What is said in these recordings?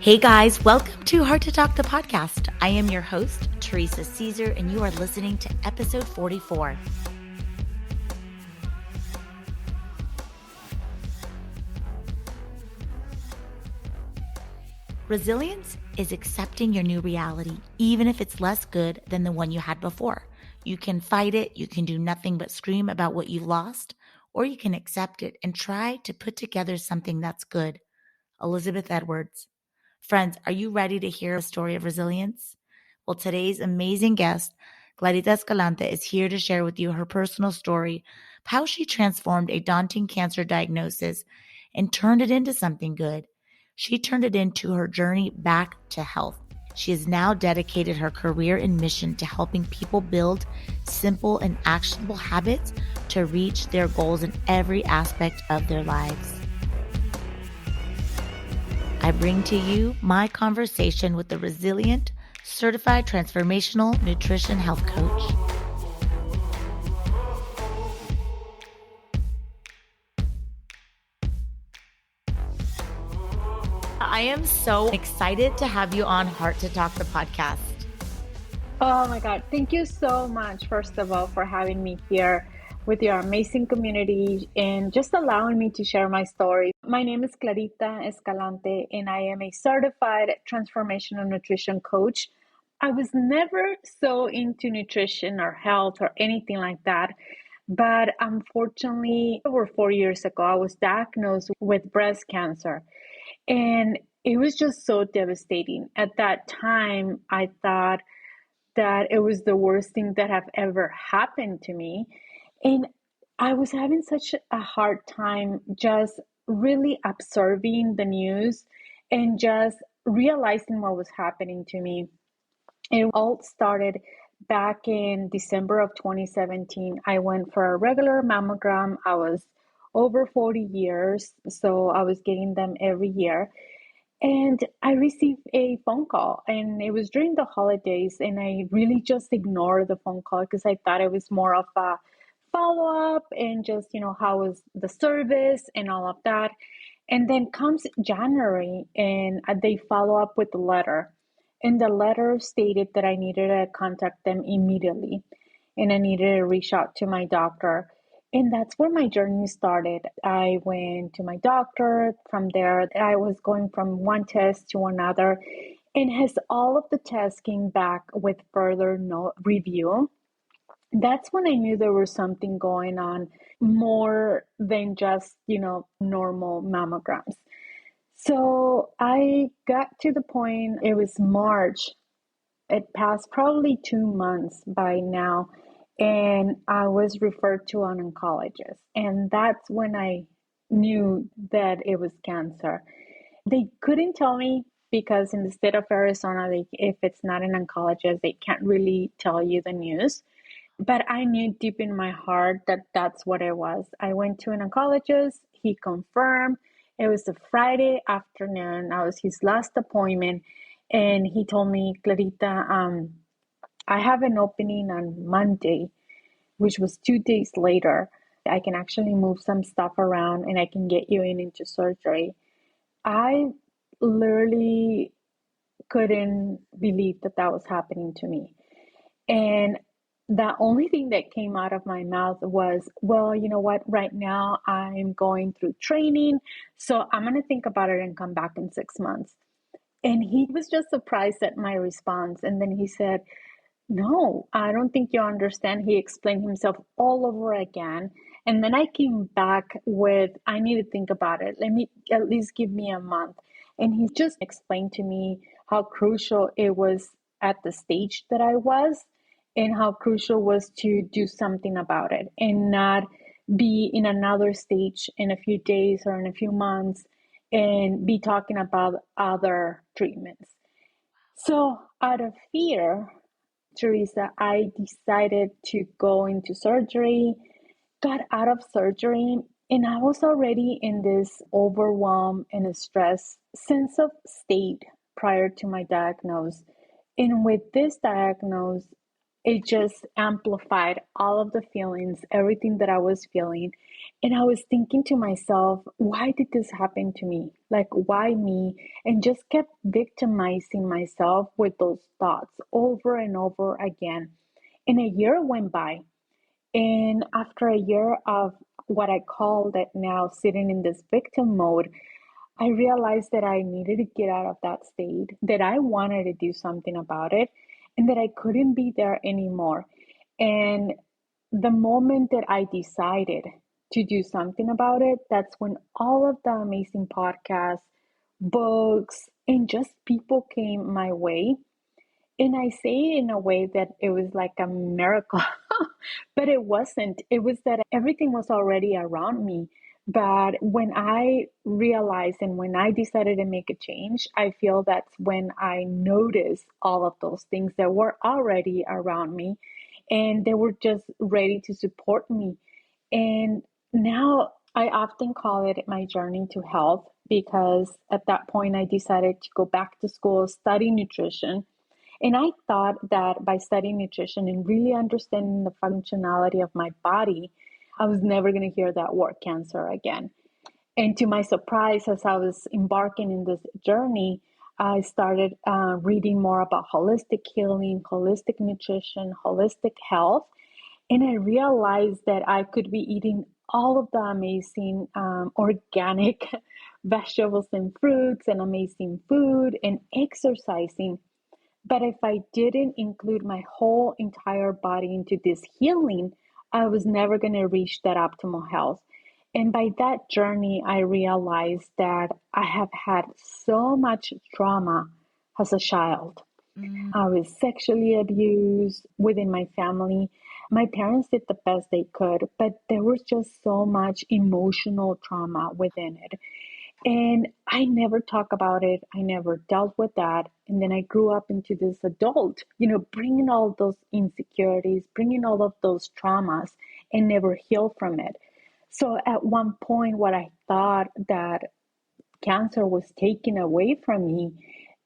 Hey guys, welcome to Heart to Talk, the podcast. I am your host, Teresa Caesar, and you are listening to episode 44. Resilience is accepting your new reality, even if it's less good than the one you had before. You can fight it, you can do nothing but scream about what you've lost, or you can accept it and try to put together something that's good. Elizabeth Edwards. Friends, are you ready to hear a story of resilience? Well, today's amazing guest, Clarita Escalante, is here to share with you her personal story of how she transformed a daunting cancer diagnosis and turned it into something good. She turned it into her journey back to health. She has now dedicated her career and mission to helping people build simple and actionable habits to reach their goals in every aspect of their lives. I bring to you my conversation with the resilient, certified transformational nutrition health coach. I am so excited to have you on Heart to Talk, the podcast. Oh my God. Thank you so much, first of all, for having me here with your amazing community and just allowing me to share my story. My name is Clarita Escalante, and I am a certified transformational nutrition coach. I was never so into nutrition or health or anything like that. But unfortunately, over 4 years ago, I was diagnosed with breast cancer. And it was just so devastating. At that time, I thought that it was the worst thing that have ever happened to me. And I was having such a hard time just really observing the news and just realizing what was happening to me. It all started back in December of 2017. I went for a regular mammogram. I was over 40 years, so I was getting them every year. And I received a phone call, and it was during the holidays, and I really just ignored the phone call because I thought it was more of a follow up and just, how was the service and all of that. And then comes January, and they follow up with a letter. And the letter stated that I needed to contact them immediately, and I needed to reach out to my doctor. And that's where my journey started. I went to my doctor. From there, I was going from one test to another. And as all of the tests came back with further no review, that's when I knew there was something going on more than just, normal mammograms. So I got to the point, it was March. It passed probably 2 months by now, and I was referred to an oncologist. And that's when I knew that it was cancer. They couldn't tell me because in the state of Arizona, if it's not an oncologist, they can't really tell you the news. But I knew deep in my heart that that's what it was. I went to an oncologist. He confirmed. It was a Friday afternoon. I was his last appointment. And he told me, Clarita, I have an opening on Monday, which was 2 days later. I can actually move some stuff around and I can get you into surgery. I literally couldn't believe that that was happening to me. And the only thing that came out of my mouth was, well, you know what? Right now I'm going through training. So I'm going to think about it and come back in 6 months. And he was just surprised at my response. And then he said, no, I don't think you understand. He explained himself all over again. And then I came back with, I need to think about it. Let me at least give me a month. And he just explained to me how crucial it was at the stage that I was and how crucial was to do something about it and not be in another stage in a few days or in a few months and be talking about other treatments. So out of fear, Teresa, I decided to go into surgery, got out of surgery, and I was already in this overwhelm and a stress sense of state prior to my diagnosis. And with this diagnosis, it just amplified all of the feelings, everything that I was feeling. And I was thinking to myself, why did this happen to me? Like, why me? And just kept victimizing myself with those thoughts over and over again. And a year went by. And after a year of what I call that now sitting in this victim mode, I realized that I needed to get out of that state, that I wanted to do something about it, and that I couldn't be there anymore. And the moment that I decided to do something about it, that's when all of the amazing podcasts, books, and just people came my way. And I say it in a way that it was like a miracle, but it wasn't. It was that everything was already around me. But when I realized and when I decided to make a change, I feel that's when I noticed all of those things that were already around me and they were just ready to support me. And now I often call it my journey to health because at that point I decided to go back to school, study nutrition, and I thought that by studying nutrition and really understanding the functionality of my body, I was never going to hear that word cancer again. And to my surprise, as I was embarking in this journey, I started reading more about holistic healing, holistic nutrition, holistic health. And I realized that I could be eating all of the amazing organic vegetables and fruits and amazing food and exercising, but if I didn't include my whole entire body into this healing, I was never going to reach that optimal health. And by that journey, I realized that I have had so much trauma as a child. Mm. I was sexually abused within my family. My parents did the best they could, but there was just so much emotional trauma within it. And I never talk about it. I never dealt with that. And then I grew up into this adult, bringing all those insecurities, bringing all of those traumas and never healed from it. So at one point, what I thought that cancer was taken away from me,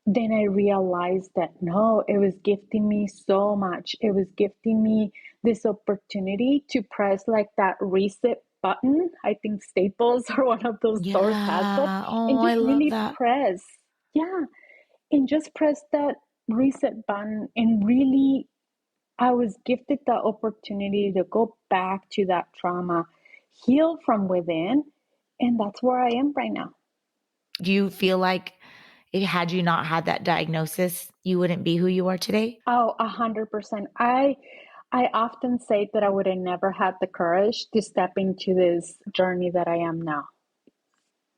then I realized that no, it was gifting me so much. It was gifting me this opportunity to press like that reset button. I think Staples or one of those stores has that, Yeah. and Oh, I just love really that. press. Yeah, and just press that reset button. And really, I was gifted the opportunity to go back to that trauma, heal from within. And that's where I am right now. Do you feel like had you not had that diagnosis, you wouldn't be who you are today? Oh, 100%. I often say that I would have never had the courage to step into this journey that I am now.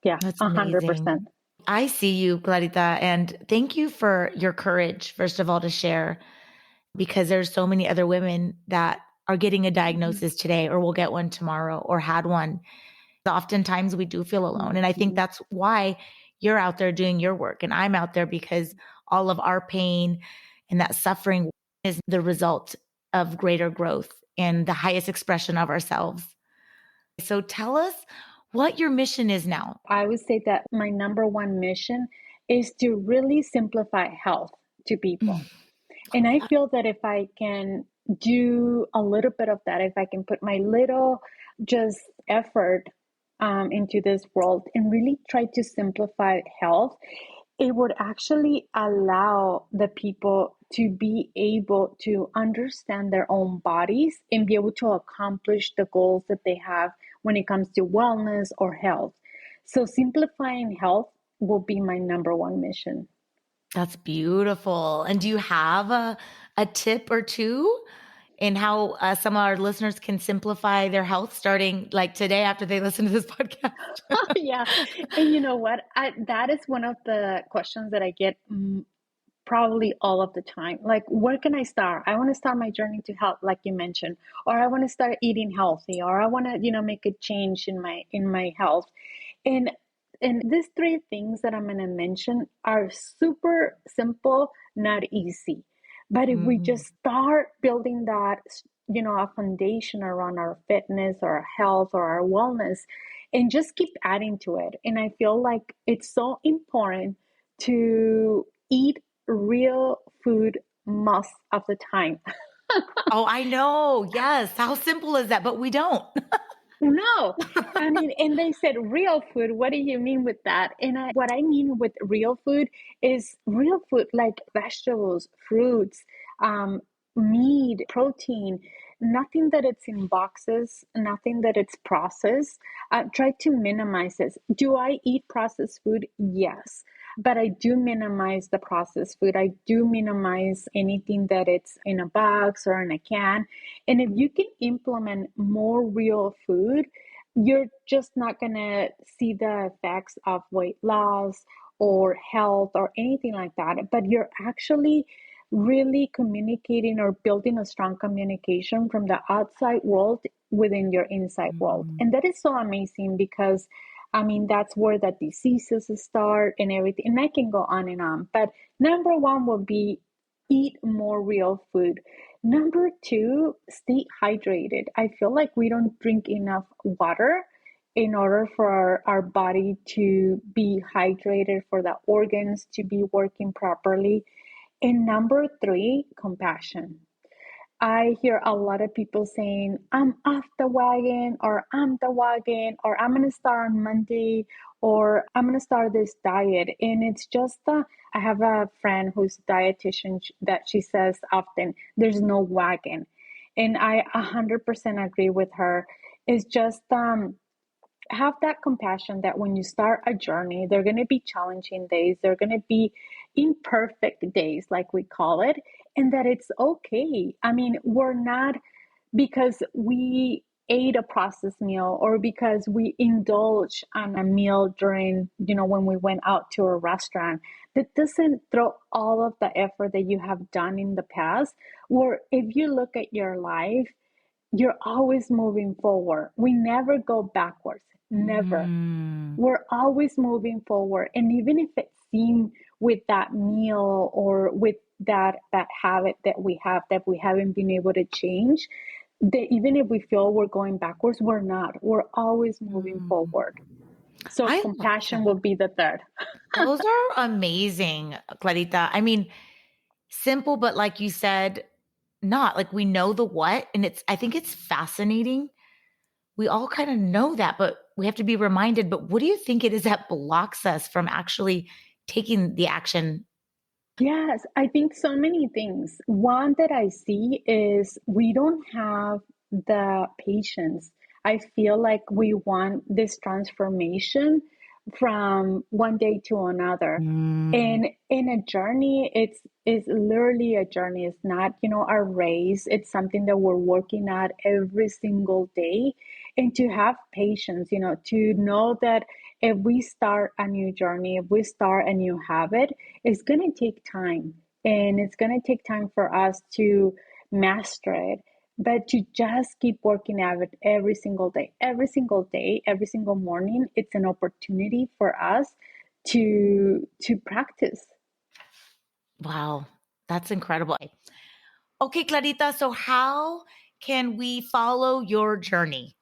Yeah, That's 100%. amazing. I see you, Clarita, and thank you for your courage, first of all, to share, because there's so many other women that are getting a Mhm, diagnosis today or will get one tomorrow or had one. Oftentimes we do feel alone. And I think mhm. that's why you're out there doing your work and I'm out there because all of our pain and that suffering is the result of greater growth and the highest expression of ourselves. So tell us what your mission is now. I would say that my number one mission is to really simplify health to people. Mm, And love I that. feel that if I can do a little bit of that, if I can put my little just effort into this world and really try to simplify health, it would actually allow the people to be able to understand their own bodies and be able to accomplish the goals that they have when it comes to wellness or health. So, simplifying health will be my number one mission. That's beautiful. And do you have a tip or two in how some of our listeners can simplify their health starting like today after they listen to this podcast? Yeah. And you know what? That is one of the questions that I get probably all of the time. Like, where can I start? I want to start my journey to health, like you mentioned, or I want to start eating healthy, or I want to, make a change in my health. And these three things that I'm going to mention are super simple, not easy. But if we Mm. just start building that, a foundation around our fitness or our health or our wellness and just keep adding to it. And I feel like it's so important to eat real food most of the time. Oh, I know. Yes. How simple is that? But we don't. No, I mean, and they said real food. What do you mean with that? What I mean with real food is real food like vegetables, fruits, um, meat, protein, nothing that it's in boxes, nothing that it's processed. Try to minimize this. Do I eat processed food? Yes. But I do minimize the processed food. I do minimize anything that it's in a box or in a can. And if you can implement more real food, you're just not going to see the effects of weight loss or health or anything like that. But you're actually really communicating or building a strong communication from the outside world within your inside world. Mm. And that is so amazing because I mean, that's where the diseases start and everything. And I can go on and on. But number one would be eat more real food. Number two, stay hydrated. I feel like we don't drink enough water in order for our body to be hydrated, for the organs to be working properly. And number three, compassion. I hear a lot of people saying, I'm off the wagon, or I'm the wagon, or I'm going to start on Monday, or I'm going to start this diet. And it's just, I have a friend who's a dietitian that she says often, there's no wagon. And I 100% agree with her. It's just, have that compassion that when you start a journey, there are going to be challenging days, there are going to be imperfect days, like we call it, and that it's okay. I mean, we're not because we ate a processed meal or because we indulge on a meal during, when we went out to a restaurant, that doesn't throw all of the effort that you have done in the past. Or if you look at your life, you're always moving forward. We never go backwards. Never. Mm. We're always moving forward. And even if it seems with that meal or with that habit that we have that we haven't been able to change, that even if we feel we're going backwards, we're not. We're always moving Mm. forward. So I love compassion that. will be the third. Those are amazing, Clarita. I mean, simple, but like you said, not like we know the what. And I think it's fascinating. We all kind of know that, but we have to be reminded. But what do you think it is that blocks us from actually taking the action? Yes, I think so many things. One that I see is we don't have the patience. I feel like we want this transformation from one day to another. Mm. And in a journey, it's literally a journey. It's not, a race. It's something that we're working at every single day. And to have patience, to know that if we start a new journey, if we start a new habit, it's going to take time, and it's going to take time for us to master it, but to just keep working at it every single morning. It's an opportunity for us to practice. Wow, that's incredible. Okay, Clarita, so how can we follow your journey?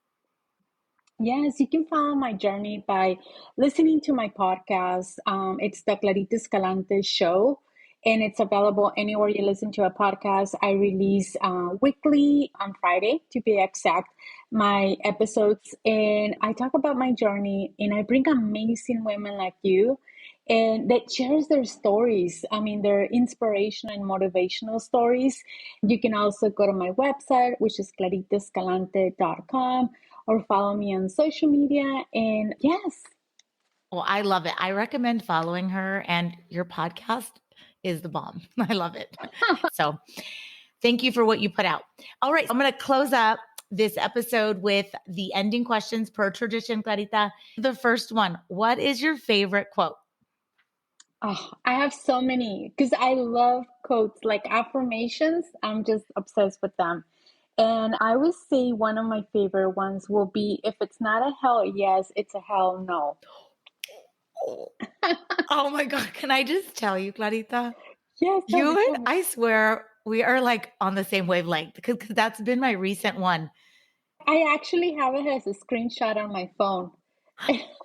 Yes, you can follow my journey by listening to my podcast. It's the Clarita Escalante show, and it's available anywhere you listen to a podcast. I release weekly on Friday, to be exact, my episodes, and I talk about my journey, and I bring amazing women like you, and that shares their stories. I mean, their inspirational and motivational stories. You can also go to my website, which is claritaescalante.com, or follow me on social media. And yes, Well, I love it. I recommend following her, and your podcast is the bomb. I love it. So thank you for what you put out. All right. I'm going to close up this episode with the ending questions per tradition, Clarita. The first one, what is your favorite quote? oh, I have so many because I love quotes like affirmations. I'm just obsessed with them. And I would say one of my favorite ones will be, if it's not a hell yes, it's a hell no. Oh, oh my God. Can I just tell you, Clarita? Yes, tell You me, tell and me. I swear we are like on the same wavelength because that's been my recent one. I actually have it as a screenshot on my phone.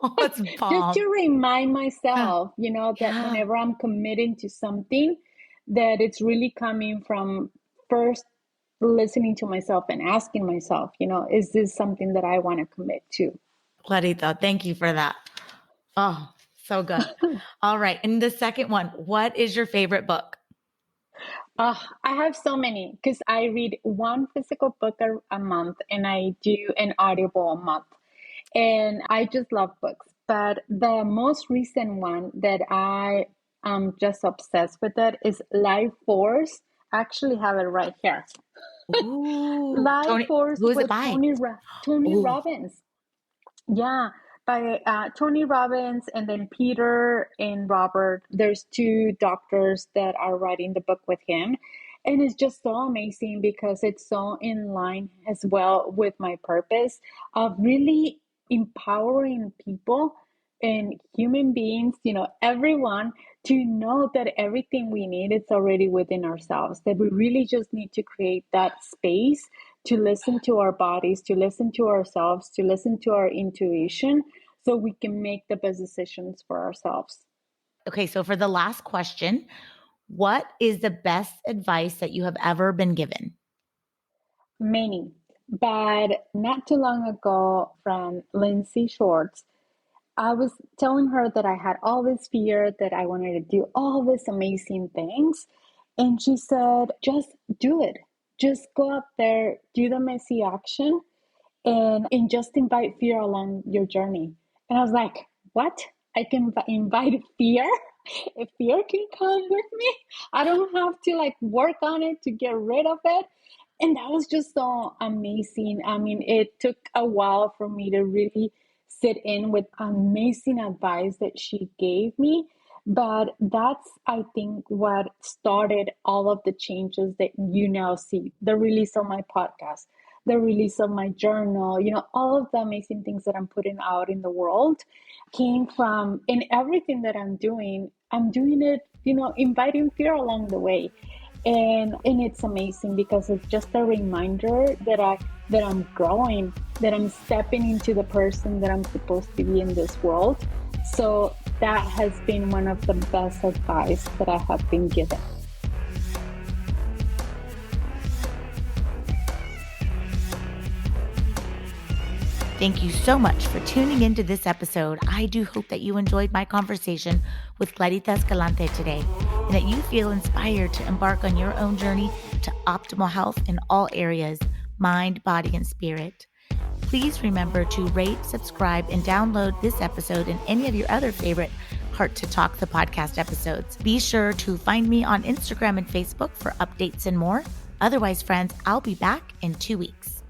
Oh, it's Just bomb. to remind Yeah. myself, that Yeah. whenever I'm committing to something, that it's really coming from first, listening to myself and asking myself, is this something that I want to commit to? Clarita, thank you for that. Oh, so good. All right. And the second one, what is your favorite book? I have so many because I read one physical book a month and I do an audible a month. And I just love books. But the most recent one that I am just obsessed with it is Life Force. I actually have it right here. Ooh, Life Tony, Force who is it with by? Tony Ooh, Robbins. Yeah, by Tony Robbins and then Peter and Robert. There's two doctors that are writing the book with him. And it's just so amazing because it's so in line as well with my purpose of really empowering people and human beings, everyone to know that everything we need is already within ourselves, that we really just need to create that space to listen to our bodies, to listen to ourselves, to listen to our intuition so we can make the best decisions for ourselves. okay. So for the last question, what is the best advice that you have ever been given? Many. But not too long ago, from Lindsay Shorts, I was telling her that I had all this fear, that I wanted to do all these amazing things. And she said, just do it. Just go up there, do the messy action, and just invite fear along your journey. And I was like, what? I can invite fear? If fear can come with me, I don't have to like work on it to get rid of it. And that was just so amazing. I mean, it took a while for me to really sit in with amazing advice that she gave me. But that's, I think, what started all of the changes that you now see. The release of my podcast, the release of my journal, all of the amazing things that I'm putting out in the world came from, in everything that I'm doing it, inviting fear along the way. And it's amazing because it's just a reminder that I'm growing, that I'm stepping into the person that I'm supposed to be in this world. So that has been one of the best advice that I have been given. Thank you so much for tuning into this episode. I do hope that you enjoyed my conversation with Clarita Escalante today and that you feel inspired to embark on your own journey to optimal health in all areas, mind, body, and spirit. Please remember to rate, subscribe, and download this episode and any of your other favorite Heart to Talk the podcast episodes. Be sure to find me on Instagram and Facebook for updates and more. Otherwise, friends, I'll be back in 2 weeks.